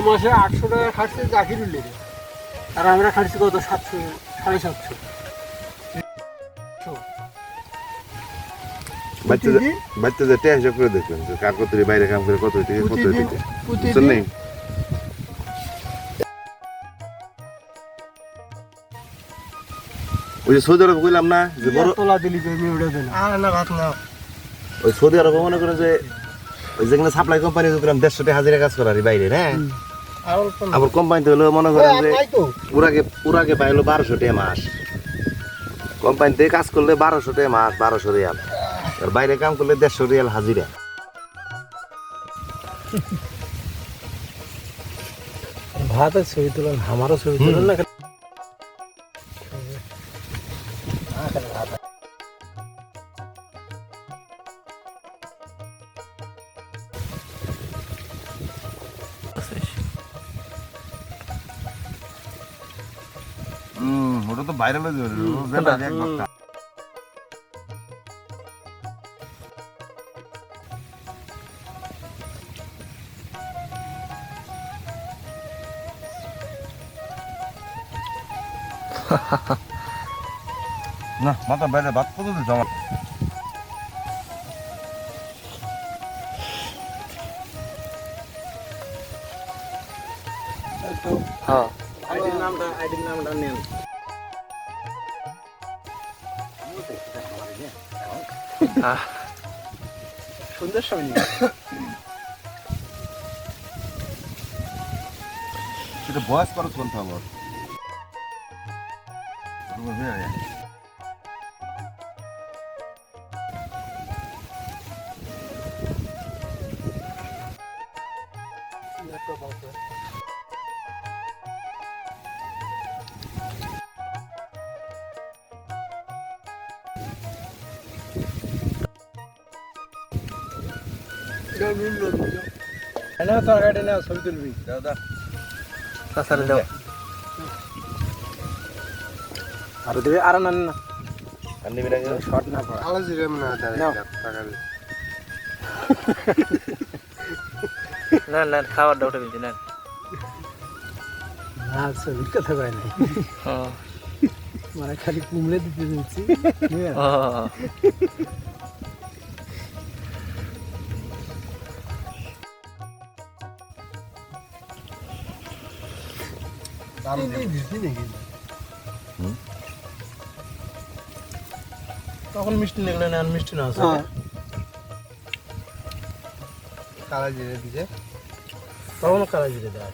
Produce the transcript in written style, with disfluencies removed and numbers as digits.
মাসে 800 টাকা খাটছে জাকিরুল লেগে, আর আমরা খাটছি কত 700 750। বাচ্চা যে টেস্ট করে দেখবেন যে কার কত বাইরে কাম করে কত থেকে কত থেকে বুঝছেন নাই? ওই যে সৌদি আরব কইলাম না যে বড় তোলা দিলি যে মিউড়ে দেন না ভাত না। ওই সৌদি আরব মনে করেন যে ওই যেখানে সাপ্লাই কোম্পানি করলাম 150 টাকা হাজিরা কাজ করার বাইরে না, আবার কোম্পানিতে হলো মনে করেন যে পুরাকে পাইলো 1200 টাকা মাস, কোম্পানিতে কাজ করলে 1200 টাকা মাস, 1200 রিয়াল, আর বাইরে কাম করলে 150 রিয়াল হাজিরা। ভাতের ছবি তুলেন, আমারও ছবি তুলেন না। ওটা তো ভাইরাল হয়ে যাবে। না মাথা বাইরে ভাত কত জমা হ্যাঁ, আইডির নামটা নেন। সুন্দর সময় সেটা বয়স খরচ কোনটা আবার তরকারি না ছবি তুলবি দাদা তাছাড়া দাও আর দেবে আর না না আর নিবি না শর্ট না পড়া আলো জিরে মনে হয় না না খাওয়ার ডাউট হয়েছে না না ছবি কথা কয় না মানে খালি কুমড়ে দিতে দিচ্ছি তখন মিষ্টি লাগলে না, মিষ্টি না আছে কালা জিরে দিছে, তখন কালা জিরে দেয়।